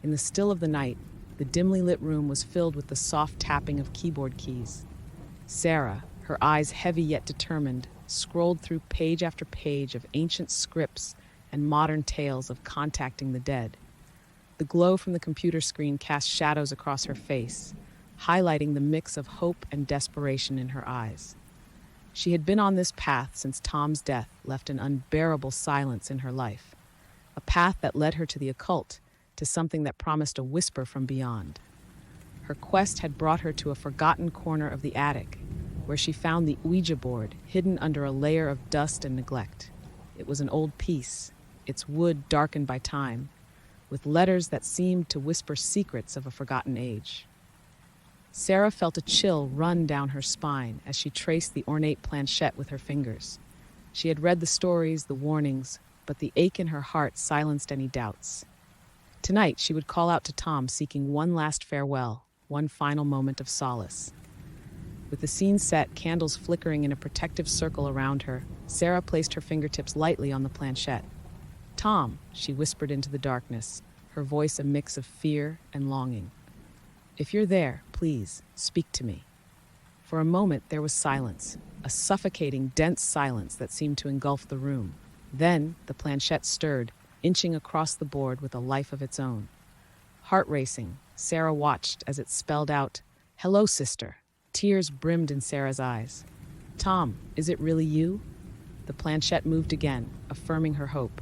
In the still of the night, the dimly lit room was filled with the soft tapping of keyboard keys. Sarah, her eyes heavy yet determined, scrolled through page after page of ancient scripts and modern tales of contacting the dead. The glow from the computer screen cast shadows across her face, highlighting the mix of hope and desperation in her eyes. She had been on this path since Tom's death left an unbearable silence in her life, a path that led her to the occult, to something that promised a whisper from beyond. Her quest had brought her to a forgotten corner of the attic, where she found the Ouija board hidden under a layer of dust and neglect. It was an old piece, its wood darkened by time, with letters that seemed to whisper secrets of a forgotten age. Sarah felt a chill run down her spine as she traced the ornate planchette with her fingers. She had read the stories, the warnings, but the ache in her heart silenced any doubts. Tonight, she would call out to Tom, seeking one last farewell, one final moment of solace. With the scene set, candles flickering in a protective circle around her, Sarah placed her fingertips lightly on the planchette. "Tom," she whispered into the darkness, her voice a mix of fear and longing. "If you're there, please, speak to me." For a moment, there was silence, a suffocating, dense silence that seemed to engulf the room. Then, the planchette stirred, inching across the board with a life of its own. Heart racing, Sarah watched as it spelled out, "Hello, sister." Tears brimmed in Sarah's eyes. "Tom, is it really you?" The planchette moved again, affirming her hope.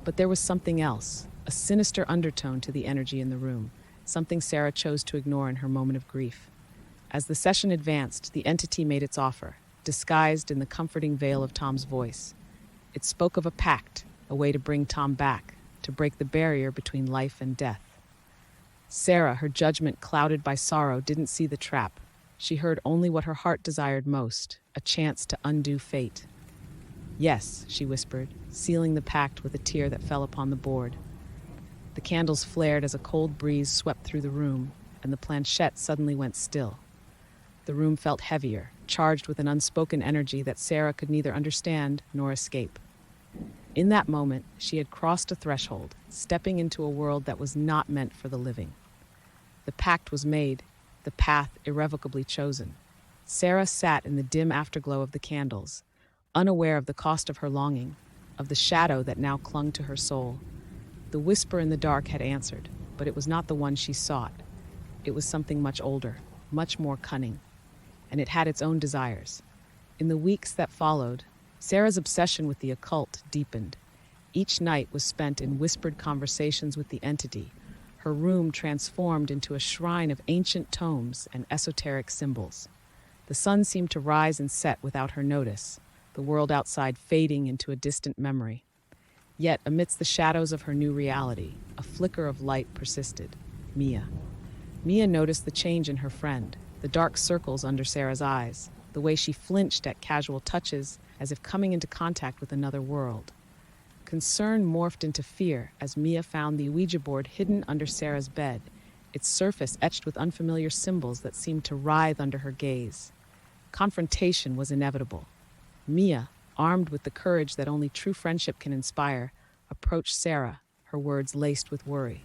But there was something else, a sinister undertone to the energy in the room, something Sarah chose to ignore in her moment of grief. As the session advanced, the entity made its offer, disguised in the comforting veil of Tom's voice. It spoke of a pact, a way to bring Tom back, to break the barrier between life and death. Sarah, her judgment clouded by sorrow, didn't see the trap. She heard only what her heart desired most, a chance to undo fate. "Yes," she whispered, sealing the pact with a tear that fell upon the board. The candles flared as a cold breeze swept through the room, and the planchette suddenly went still. The room felt heavier, charged with an unspoken energy that Sarah could neither understand nor escape. In that moment, she had crossed a threshold, stepping into a world that was not meant for the living. The pact was made, the path irrevocably chosen. Sarah sat in the dim afterglow of the candles, unaware of the cost of her longing, of the shadow that now clung to her soul. The whisper in the dark had answered, but it was not the one she sought. It was something much older, much more cunning, and it had its own desires. In the weeks that followed, Sarah's obsession with the occult deepened. Each night was spent in whispered conversations with the entity, her room transformed into a shrine of ancient tomes and esoteric symbols. The sun seemed to rise and set without her notice, the world outside fading into a distant memory. Yet, amidst the shadows of her new reality, a flicker of light persisted. Mia. Mia noticed the change in her friend, the dark circles under Sarah's eyes, the way she flinched at casual touches, as if coming into contact with another world. Concern morphed into fear as Mia found the Ouija board hidden under Sarah's bed, its surface etched with unfamiliar symbols that seemed to writhe under her gaze. Confrontation was inevitable. Mia, armed with the courage that only true friendship can inspire, approached Sarah, her words laced with worry.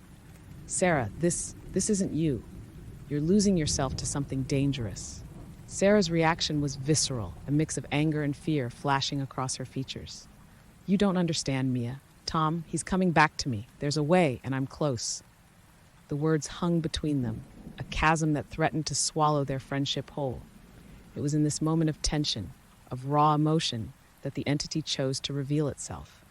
"Sarah, this isn't you. You're losing yourself to something dangerous." Sarah's reaction was visceral, a mix of anger and fear flashing across her features. "You don't understand, Mia. Tom, he's coming back to me. There's a way, and I'm close." The words hung between them, a chasm that threatened to swallow their friendship whole. It was in this moment of tension, of raw emotion, that the entity chose to reveal itself.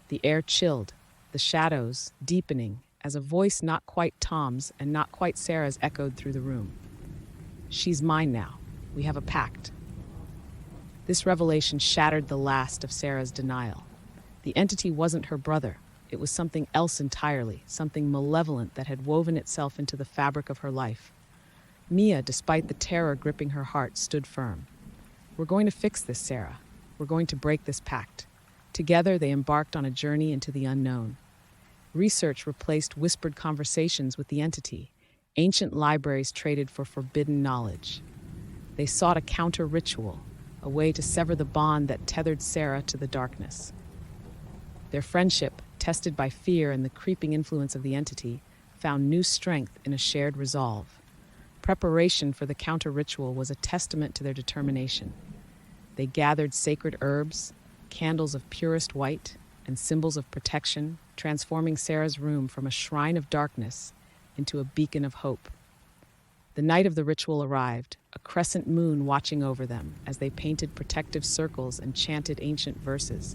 The air chilled, the shadows deepening, as a voice not quite Tom's and not quite Sarah's echoed through the room. "She's mine now. We have a pact." This revelation shattered the last of Sarah's denial. The entity wasn't her brother. It was something else entirely, something malevolent that had woven itself into the fabric of her life. Mia, despite the terror gripping her heart, stood firm. "We're going to fix this, Sarah. We're going to break this pact." Together, they embarked on a journey into the unknown. Research replaced whispered conversations with the entity. Ancient libraries traded for forbidden knowledge. They sought a counter-ritual, a way to sever the bond that tethered Sarah to the darkness. Their friendship, tested by fear and the creeping influence of the entity, found new strength in a shared resolve. Preparation for the counter-ritual was a testament to their determination. They gathered sacred herbs, candles of purest white, and symbols of protection, transforming Sarah's room from a shrine of darkness into a beacon of hope. The night of the ritual arrived, a crescent moon watching over them as they painted protective circles and chanted ancient verses.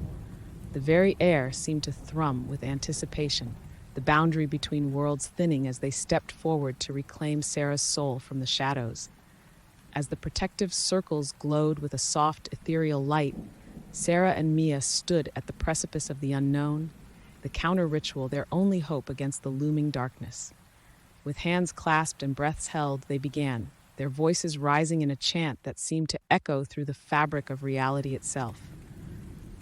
The very air seemed to thrum with anticipation, the boundary between worlds thinning as they stepped forward to reclaim Sarah's soul from the shadows. As the protective circles glowed with a soft, ethereal light, Sarah and Mia stood at the precipice of the unknown, the counter-ritual their only hope against the looming darkness. With hands clasped and breaths held, they began, their voices rising in a chant that seemed to echo through the fabric of reality itself.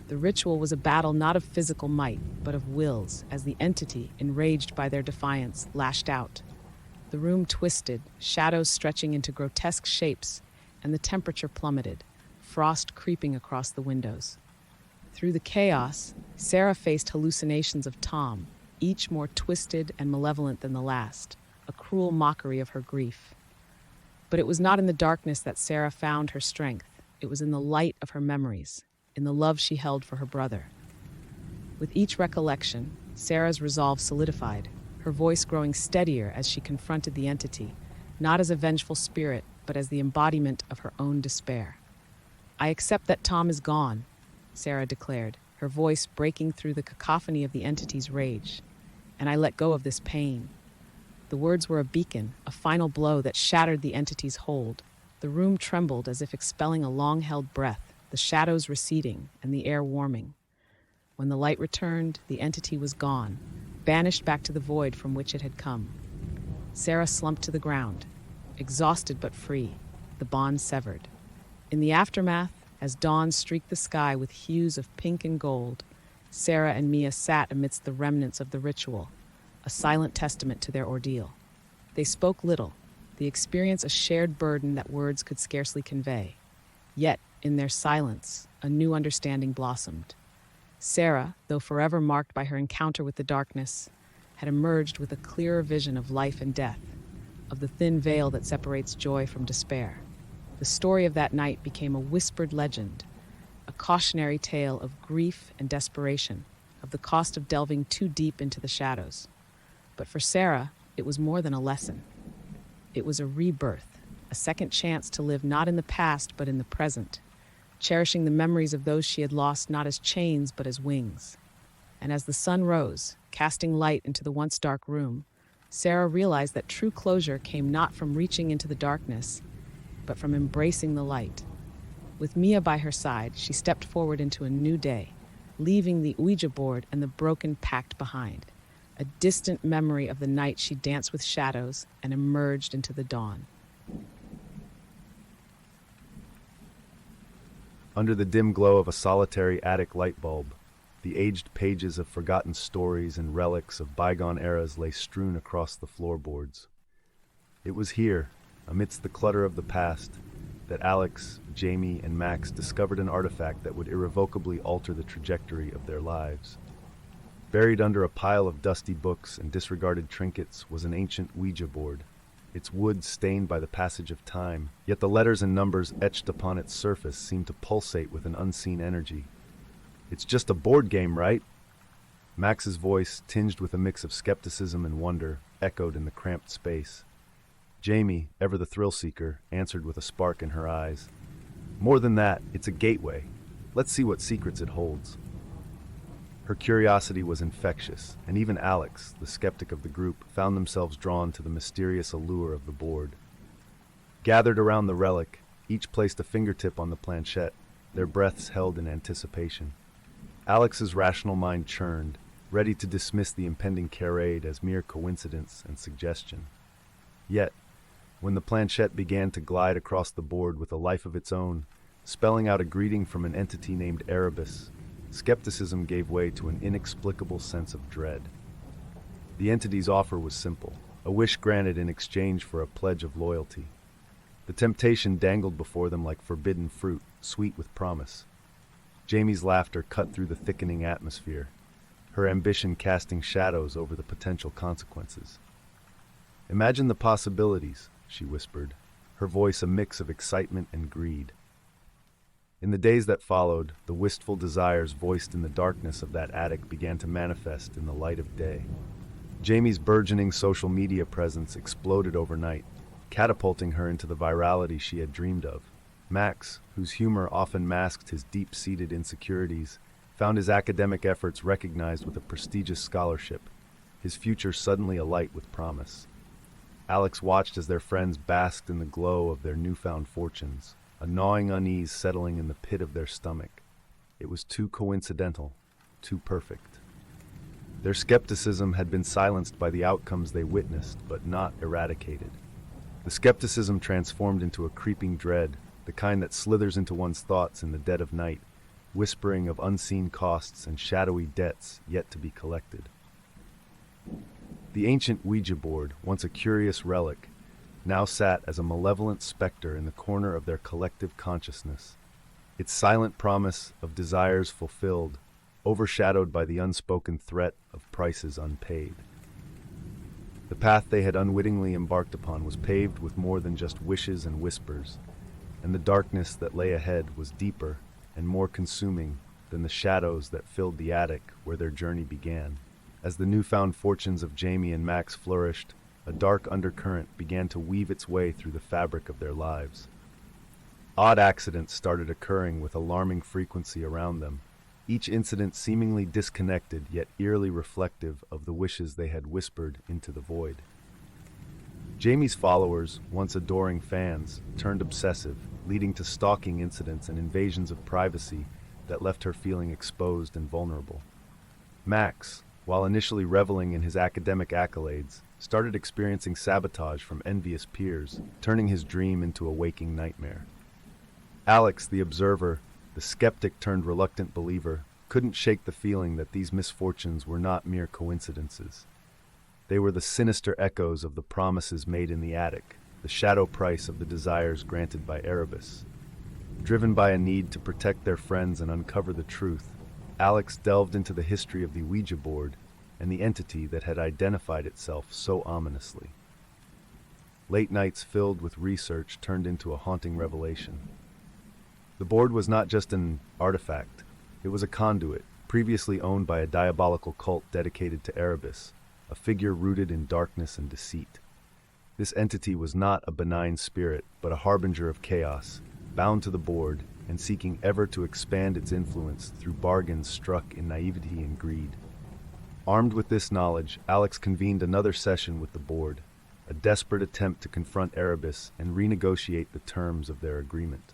The ritual was a battle not of physical might, but of wills, as the entity, enraged by their defiance, lashed out. The room twisted, shadows stretching into grotesque shapes, and the temperature plummeted, frost creeping across the windows. Through the chaos, Sarah faced hallucinations of Tom, each more twisted and malevolent than the last, a cruel mockery of her grief. But it was not in the darkness that Sarah found her strength. It was in the light of her memories, in the love she held for her brother. With each recollection, Sarah's resolve solidified, her voice growing steadier as she confronted the entity, not as a vengeful spirit, but as the embodiment of her own despair. "I accept that Tom is gone," Sarah declared, her voice breaking through the cacophony of the entity's rage. "And I let go of this pain." The words were a beacon, a final blow that shattered the entity's hold. The room trembled as if expelling a long-held breath, the shadows receding and the air warming. When the light returned, the entity was gone, banished back to the void from which it had come. Sarah slumped to the ground, exhausted but free, the bond severed. In the aftermath, as dawn streaked the sky with hues of pink and gold, Sarah and Mia sat amidst the remnants of the ritual, a silent testament to their ordeal. They spoke little, the experience a shared burden that words could scarcely convey. Yet, in their silence, a new understanding blossomed. Sarah, though forever marked by her encounter with the darkness, had emerged with a clearer vision of life and death, of the thin veil that separates joy from despair. The story of that night became a whispered legend, a cautionary tale of grief and desperation, of the cost of delving too deep into the shadows. But for Sarah, it was more than a lesson. It was a rebirth, a second chance to live not in the past but in the present, cherishing the memories of those she had lost not as chains but as wings. And as the sun rose, casting light into the once dark room, Sarah realized that true closure came not from reaching into the darkness, but from embracing the light. With Mia by her side, she stepped forward into a new day, leaving the Ouija board and the broken pact behind, a distant memory of the night she danced with shadows and emerged into the dawn. Under the dim glow of a solitary attic light bulb, the aged pages of forgotten stories and relics of bygone eras lay strewn across the floorboards. It was here, amidst the clutter of the past, that Alex, Jamie, and Max discovered an artifact that would irrevocably alter the trajectory of their lives. Buried under a pile of dusty books and disregarded trinkets was an ancient Ouija board, its wood stained by the passage of time, yet the letters and numbers etched upon its surface seemed to pulsate with an unseen energy. "It's just a board game, right?" Max's voice, tinged with a mix of skepticism and wonder, echoed in the cramped space. Jamie, ever the thrill-seeker, answered with a spark in her eyes. "More than that, it's a gateway. Let's see what secrets it holds." Her curiosity was infectious, and even Alex, the skeptic of the group, found themselves drawn to the mysterious allure of the board. Gathered around the relic, each placed a fingertip on the planchette, their breaths held in anticipation. Alex's rational mind churned, ready to dismiss the impending charade as mere coincidence and suggestion. Yet, when the planchette began to glide across the board with a life of its own, spelling out a greeting from an entity named Erebus, skepticism gave way to an inexplicable sense of dread. The entity's offer was simple, a wish granted in exchange for a pledge of loyalty. The temptation dangled before them like forbidden fruit, sweet with promise. Jamie's laughter cut through the thickening atmosphere, her ambition casting shadows over the potential consequences. Imagine the possibilities, she whispered, her voice a mix of excitement and greed. In the days that followed, the wistful desires voiced in the darkness of that attic began to manifest in the light of day. Jamie's burgeoning social media presence exploded overnight, catapulting her into the virality she had dreamed of. Max, whose humor often masked his deep-seated insecurities, found his academic efforts recognized with a prestigious scholarship, his future suddenly alight with promise. Alex watched as their friends basked in the glow of their newfound fortunes, a gnawing unease settling in the pit of their stomach. It was too coincidental, too perfect. Their skepticism had been silenced by the outcomes they witnessed, but not eradicated. The skepticism transformed into a creeping dread, the kind that slithers into one's thoughts in the dead of night, whispering of unseen costs and shadowy debts yet to be collected. The ancient Ouija board, once a curious relic, now sat as a malevolent specter in the corner of their collective consciousness, its silent promise of desires fulfilled, overshadowed by the unspoken threat of prices unpaid. The path they had unwittingly embarked upon was paved with more than just wishes and whispers, and the darkness that lay ahead was deeper and more consuming than the shadows that filled the attic where their journey began. As the newfound fortunes of Jamie and Max flourished, a dark undercurrent began to weave its way through the fabric of their lives. Odd accidents started occurring with alarming frequency around them, each incident seemingly disconnected yet eerily reflective of the wishes they had whispered into the void. Jamie's followers, once adoring fans, turned obsessive, leading to stalking incidents and invasions of privacy that left her feeling exposed and vulnerable. Max, while initially reveling in his academic accolades, started experiencing sabotage from envious peers, turning his dream into a waking nightmare. Alex, the observer, the skeptic turned reluctant believer, couldn't shake the feeling that these misfortunes were not mere coincidences. They were the sinister echoes of the promises made in the attic, the shadow price of the desires granted by Erebus. Driven by a need to protect their friends and uncover the truth, Alex delved into the history of the Ouija board and the entity that had identified itself so ominously. Late nights filled with research turned into a haunting revelation. The board was not just an artifact, it was a conduit, previously owned by a diabolical cult dedicated to Erebus, a figure rooted in darkness and deceit. This entity was not a benign spirit, but a harbinger of chaos, bound to the board and seeking ever to expand its influence through bargains struck in naivety and greed. Armed with this knowledge, Alex convened another session with the board, a desperate attempt to confront Erebus and renegotiate the terms of their agreement.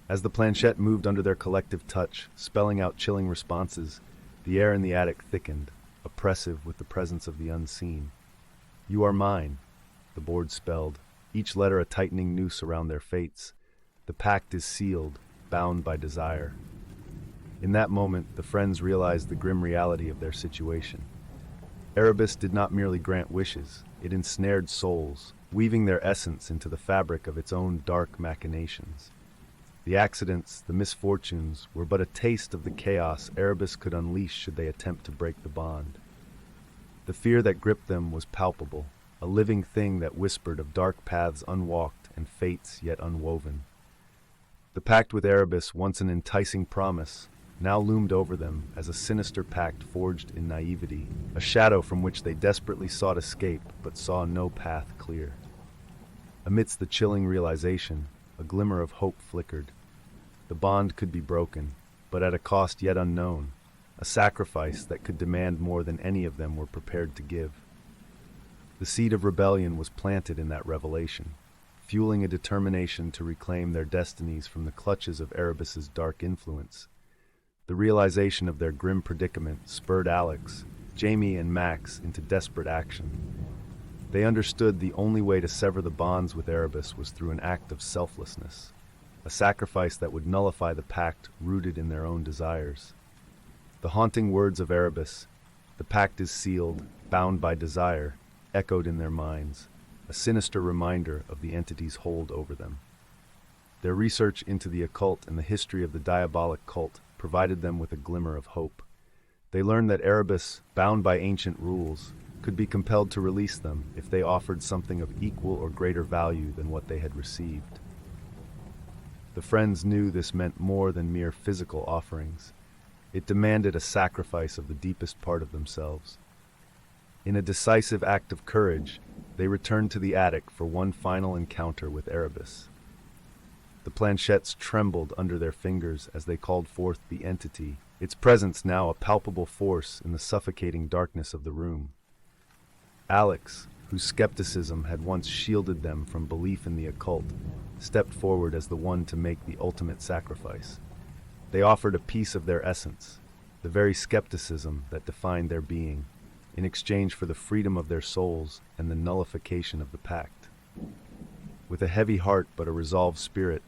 As the planchette moved under their collective touch, spelling out chilling responses, the air in the attic thickened, oppressive with the presence of the unseen. "You are mine," the board spelled, each letter a tightening noose around their fates. "The pact is sealed, bound by desire." In that moment, the friends realized the grim reality of their situation. Erebus did not merely grant wishes, it ensnared souls, weaving their essence into the fabric of its own dark machinations. The accidents, the misfortunes, were but a taste of the chaos Erebus could unleash should they attempt to break the bond. The fear that gripped them was palpable, a living thing that whispered of dark paths unwalked and fates yet unwoven. The pact with Erebus, once an enticing promise, now loomed over them as a sinister pact forged in naivety, a shadow from which they desperately sought escape but saw no path clear. Amidst the chilling realization, a glimmer of hope flickered. The bond could be broken, but at a cost yet unknown, a sacrifice that could demand more than any of them were prepared to give. The seed of rebellion was planted in that revelation, fueling a determination to reclaim their destinies from the clutches of Erebus's dark influence. The realization of their grim predicament spurred Alex, Jamie, and Max into desperate action. They understood the only way to sever the bonds with Erebus was through an act of selflessness, a sacrifice that would nullify the pact rooted in their own desires. The haunting words of Erebus, "The pact is sealed, bound by desire," echoed in their minds, a sinister reminder of the entity's hold over them. Their research into the occult and the history of the diabolic cult provided them with a glimmer of hope. They learned that Erebus, bound by ancient rules, could be compelled to release them if they offered something of equal or greater value than what they had received. The friends knew this meant more than mere physical offerings. It demanded a sacrifice of the deepest part of themselves. In a decisive act of courage, they returned to the attic for one final encounter with Erebus. The planchettes trembled under their fingers as they called forth the entity, its presence now a palpable force in the suffocating darkness of the room. Alex, whose skepticism had once shielded them from belief in the occult, stepped forward as the one to make the ultimate sacrifice. They offered a piece of their essence, the very skepticism that defined their being, in exchange for the freedom of their souls and the nullification of the pact. With a heavy heart but a resolved spirit,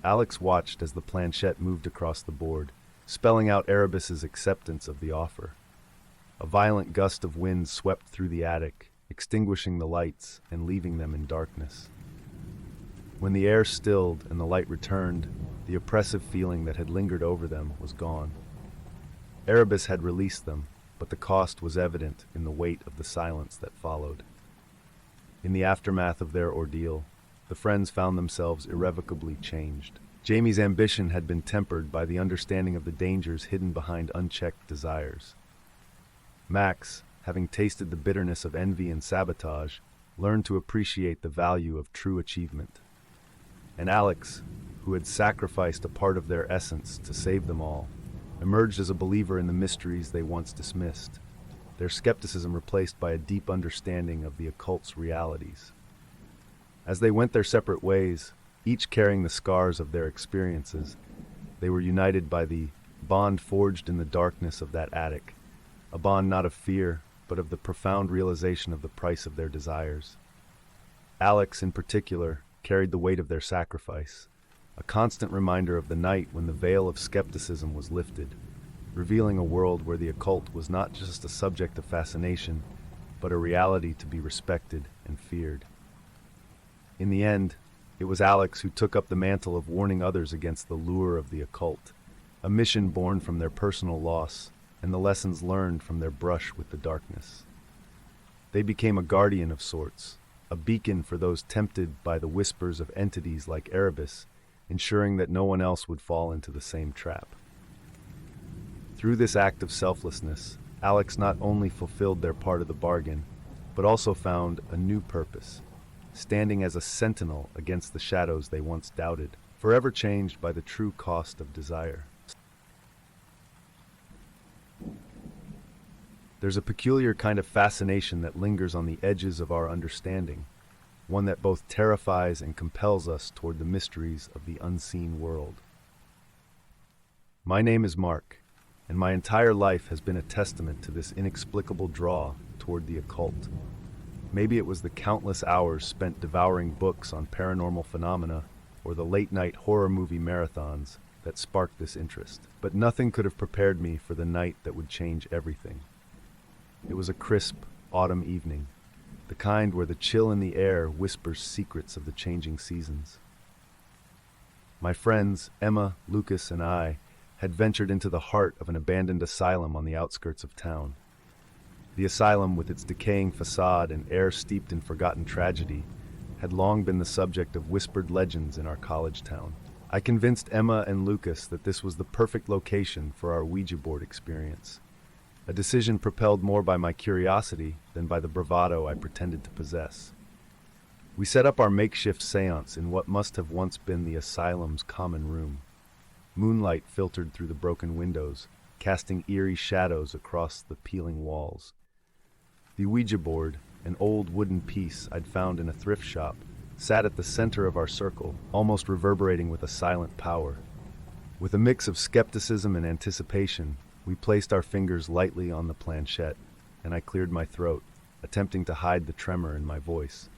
Alex watched as the planchette moved across the board, spelling out Erebus's acceptance of the offer. A violent gust of wind swept through the attic, extinguishing the lights and leaving them in darkness. When the air stilled and the light returned, the oppressive feeling that had lingered over them was gone. Erebus had released them, but the cost was evident in the weight of the silence that followed. In the aftermath of their ordeal, the friends found themselves irrevocably changed. Jamie's ambition had been tempered by the understanding of the dangers hidden behind unchecked desires. Max, having tasted the bitterness of envy and sabotage, learned to appreciate the value of true achievement. And Alex, who had sacrificed a part of their essence to save them all, emerged as a believer in the mysteries they once dismissed, their skepticism replaced by a deep understanding of the occult's realities. As they went their separate ways, each carrying the scars of their experiences, they were united by the bond forged in the darkness of that attic, a bond not of fear, but of the profound realization of the price of their desires. Alex, in particular, carried the weight of their sacrifice, a constant reminder of the night when the veil of skepticism was lifted, revealing a world where the occult was not just a subject of fascination, but a reality to be respected and feared. In the end, it was Alex who took up the mantle of warning others against the lure of the occult, a mission born from their personal loss and the lessons learned from their brush with the darkness. They became a guardian of sorts, a beacon for those tempted by the whispers of entities like Erebus, ensuring that no one else would fall into the same trap. Through this act of selflessness, Alex not only fulfilled their part of the bargain, but also found a new purpose, standing as a sentinel against the shadows they once doubted, forever changed by the true cost of desire. There's a peculiar kind of fascination that lingers on the edges of our understanding, one that both terrifies and compels us toward the mysteries of the unseen world. My name is Mark, and my entire life has been a testament to this inexplicable draw toward the occult. Maybe it was the countless hours spent devouring books on paranormal phenomena or the late-night horror movie marathons that sparked this interest. But nothing could have prepared me for the night that would change everything. It was a crisp autumn evening, the kind where the chill in the air whispers secrets of the changing seasons. My friends, Emma, Lucas, and I, had ventured into the heart of an abandoned asylum on the outskirts of town. The asylum, with its decaying facade and air steeped in forgotten tragedy, had long been the subject of whispered legends in our college town. I convinced Emma and Lucas that this was the perfect location for our Ouija board experience, a decision propelled more by my curiosity than by the bravado I pretended to possess. We set up our makeshift seance in what must have once been the asylum's common room. Moonlight filtered through the broken windows, casting eerie shadows across the peeling walls. The Ouija board, an old wooden piece I'd found in a thrift shop, sat at the center of our circle, almost reverberating with a silent power. With a mix of skepticism and anticipation, we placed our fingers lightly on the planchette, and I cleared my throat, attempting to hide the tremor in my voice.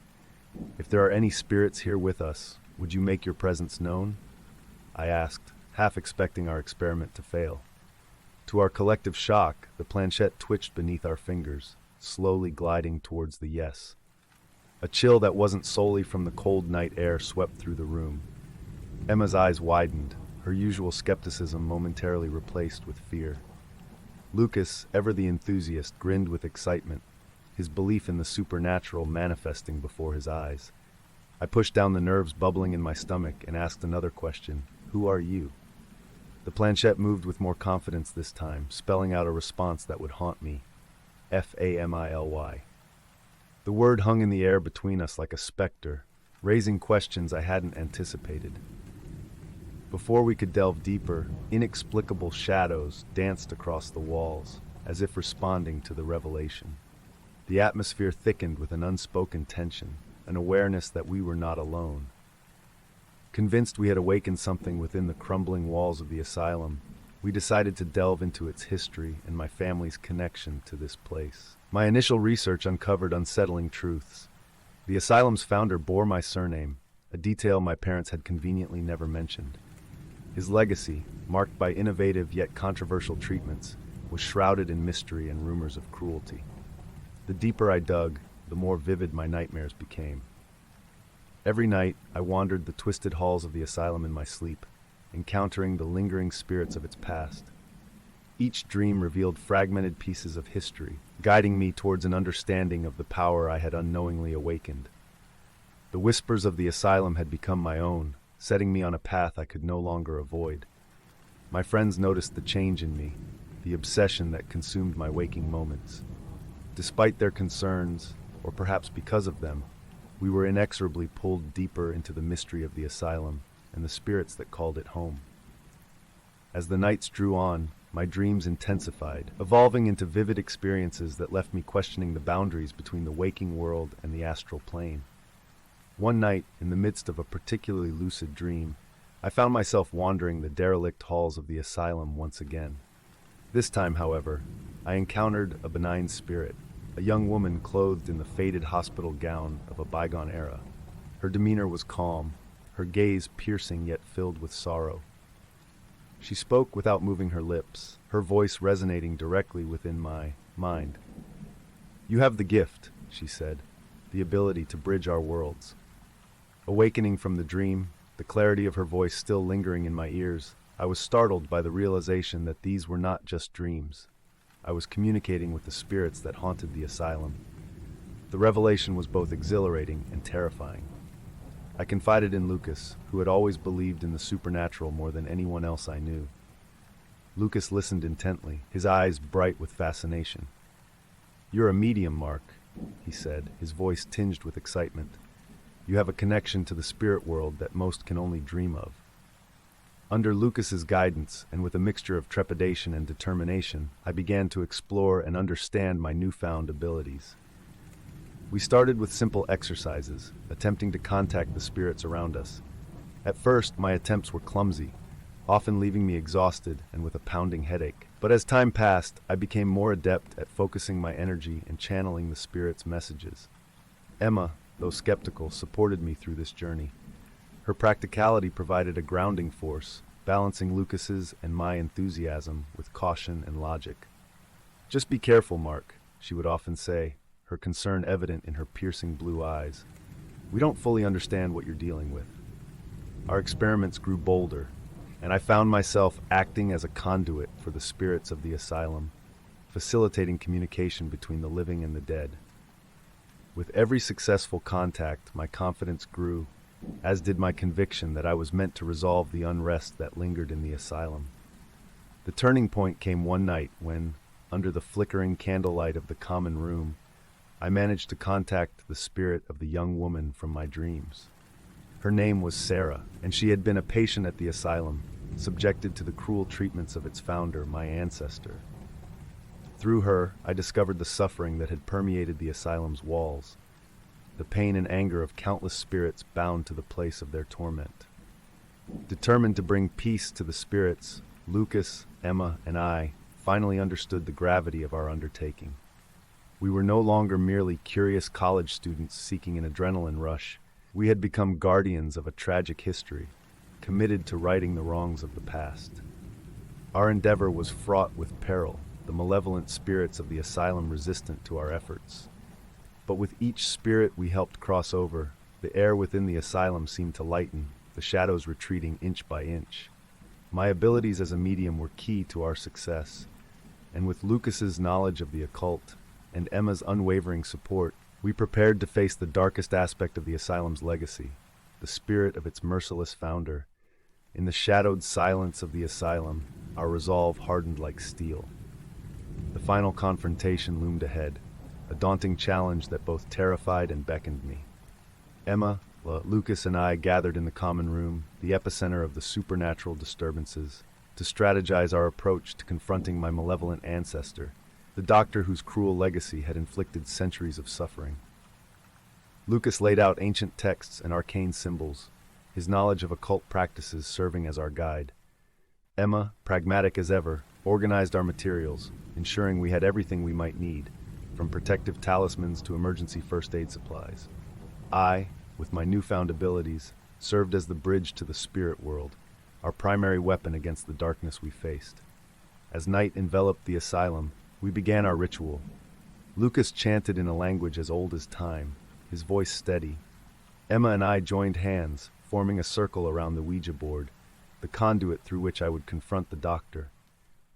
"If there are any spirits here with us, would you make your presence known?" I asked, half expecting our experiment to fail. To our collective shock, the planchette twitched beneath our fingers, slowly gliding towards the yes. A chill that wasn't solely from the cold night air swept through the room. Emma's eyes widened, her usual skepticism momentarily replaced with fear. Lucas, ever the enthusiast, grinned with excitement, his belief in the supernatural manifesting before his eyes. I pushed down the nerves bubbling in my stomach and asked another question: "Who are you?" The planchette moved with more confidence this time, spelling out a response that would haunt me: Family. The word hung in the air between us like a specter, raising questions I hadn't anticipated. Before we could delve deeper, inexplicable shadows danced across the walls, as if responding to the revelation. The atmosphere thickened with an unspoken tension, an awareness that we were not alone. Convinced we had awakened something within the crumbling walls of the asylum, we decided to delve into its history and my family's connection to this place. My initial research uncovered unsettling truths. The asylum's founder bore my surname, a detail my parents had conveniently never mentioned. His legacy, marked by innovative yet controversial treatments, was shrouded in mystery and rumors of cruelty. The deeper I dug, the more vivid my nightmares became. Every night, I wandered the twisted halls of the asylum in my sleep, encountering the lingering spirits of its past. Each dream revealed fragmented pieces of history, guiding me towards an understanding of the power I had unknowingly awakened. The whispers of the asylum had become my own, setting me on a path I could no longer avoid. My friends noticed the change in me, the obsession that consumed my waking moments. Despite their concerns, or perhaps because of them, we were inexorably pulled deeper into the mystery of the asylum and the spirits that called it home. As the nights drew on, my dreams intensified, evolving into vivid experiences that left me questioning the boundaries between the waking world and the astral plane. One night, in the midst of a particularly lucid dream, I found myself wandering the derelict halls of the asylum once again. This time, however, I encountered a benign spirit, a young woman clothed in the faded hospital gown of a bygone era. Her demeanor was calm, her gaze piercing yet filled with sorrow. She spoke without moving her lips, her voice resonating directly within my mind. "You have the gift," she said, "the ability to bridge our worlds." Awakening from the dream, the clarity of her voice still lingering in my ears, I was startled by the realization that these were not just dreams. I was communicating with the spirits that haunted the asylum. The revelation was both exhilarating and terrifying. I confided in Lucas, who had always believed in the supernatural more than anyone else I knew. Lucas listened intently, his eyes bright with fascination. "You're a medium, Mark," he said, his voice tinged with excitement. "You have a connection to the spirit world that most can only dream of." Under Lucas's guidance, and with a mixture of trepidation and determination, I began to explore and understand my newfound abilities. We started with simple exercises, attempting to contact the spirits around us. At first, my attempts were clumsy, often leaving me exhausted and with a pounding headache. But as time passed, I became more adept at focusing my energy and channeling the spirits' messages. Emma, though skeptical, supported me through this journey. Her practicality provided a grounding force, balancing Lucas's and my enthusiasm with caution and logic. "Just be careful, Mark," she would often say, her concern evident in her piercing blue eyes. "We don't fully understand what you're dealing with." Our experiments grew bolder, and I found myself acting as a conduit for the spirits of the asylum, facilitating communication between the living and the dead. With every successful contact, my confidence grew, as did my conviction that I was meant to resolve the unrest that lingered in the asylum. The turning point came one night when, under the flickering candlelight of the common room, I managed to contact the spirit of the young woman from my dreams. Her name was Sarah, and she had been a patient at the asylum, subjected to the cruel treatments of its founder, my ancestor. Through her, I discovered the suffering that had permeated the asylum's walls, the pain and anger of countless spirits bound to the place of their torment. Determined to bring peace to the spirits, Lucas, Emma, and I finally understood the gravity of our undertaking. We were no longer merely curious college students seeking an adrenaline rush. We had become guardians of a tragic history, committed to righting the wrongs of the past. Our endeavor was fraught with peril, the malevolent spirits of the asylum resistant to our efforts. But with each spirit we helped cross over, the air within the asylum seemed to lighten, the shadows retreating inch by inch. My abilities as a medium were key to our success, and with Lucas's knowledge of the occult, and Emma's unwavering support, we prepared to face the darkest aspect of the asylum's legacy, the spirit of its merciless founder. In the shadowed silence of the asylum, our resolve hardened like steel. The final confrontation loomed ahead, a daunting challenge that both terrified and beckoned me. Emma, Lucas, and I gathered in the common room, the epicenter of the supernatural disturbances, to strategize our approach to confronting my malevolent ancestor, the doctor whose cruel legacy had inflicted centuries of suffering. Lucas laid out ancient texts and arcane symbols, his knowledge of occult practices serving as our guide. Emma, pragmatic as ever, organized our materials, ensuring we had everything we might need, from protective talismans to emergency first aid supplies. I, with my newfound abilities, served as the bridge to the spirit world, our primary weapon against the darkness we faced. As night enveloped the asylum, we began our ritual. Lucas chanted in a language as old as time, his voice steady. Emma and I joined hands, forming a circle around the Ouija board, the conduit through which I would confront the doctor.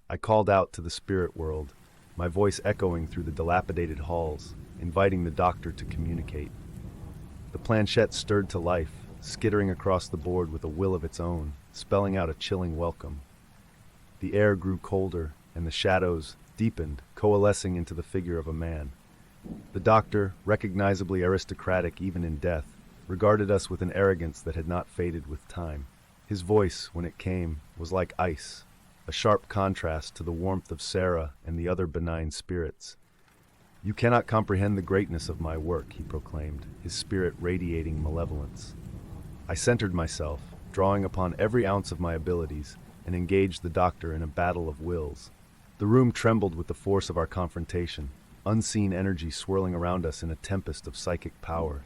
I called out to the spirit world, my voice echoing through the dilapidated halls, inviting the doctor to communicate. The planchette stirred to life, skittering across the board with a will of its own, spelling out a chilling welcome. The air grew colder, and the shadows deepened, coalescing into the figure of a man. The doctor, recognizably aristocratic even in death, regarded us with an arrogance that had not faded with time. His voice, when it came, was like ice, a sharp contrast to the warmth of Sarah and the other benign spirits. "You cannot comprehend the greatness of my work," he proclaimed, his spirit radiating malevolence. I centered myself, drawing upon every ounce of my abilities, and engaged the doctor in a battle of wills. The room trembled with the force of our confrontation, unseen energy swirling around us in a tempest of psychic power.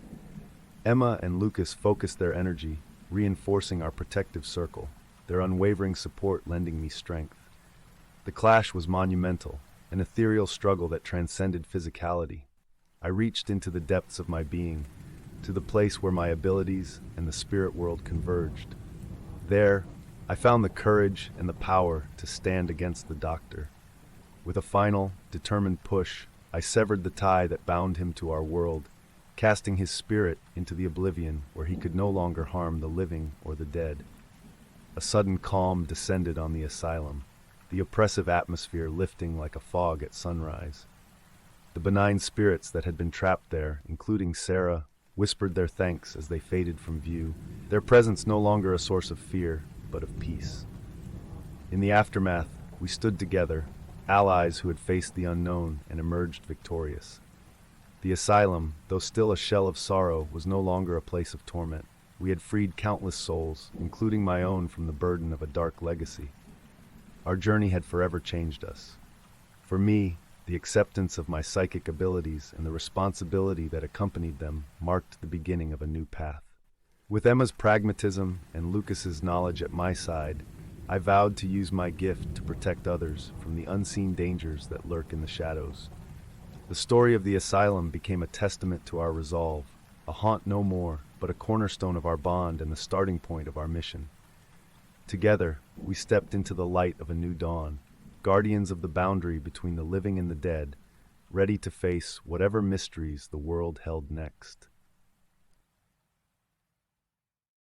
Emma and Lucas focused their energy, reinforcing our protective circle, their unwavering support lending me strength. The clash was monumental, an ethereal struggle that transcended physicality. I reached into the depths of my being, to the place where my abilities and the spirit world converged. There, I found the courage and the power to stand against the doctor. With a final, determined push, I severed the tie that bound him to our world, casting his spirit into the oblivion where he could no longer harm the living or the dead. A sudden calm descended on the asylum, the oppressive atmosphere lifting like a fog at sunrise. The benign spirits that had been trapped there, including Sarah, whispered their thanks as they faded from view, their presence no longer a source of fear, but of peace. In the aftermath, we stood together, allies who had faced the unknown and emerged victorious. The asylum, though still a shell of sorrow, was no longer a place of torment. We had freed countless souls, including my own, from the burden of a dark legacy. Our journey had forever changed us. For me, the acceptance of my psychic abilities and the responsibility that accompanied them marked the beginning of a new path. With Emma's pragmatism and Lucas's knowledge at my side, I vowed to use my gift to protect others from the unseen dangers that lurk in the shadows. The story of the asylum became a testament to our resolve, a haunt no more, but a cornerstone of our bond and the starting point of our mission. Together, we stepped into the light of a new dawn, guardians of the boundary between the living and the dead, ready to face whatever mysteries the world held next.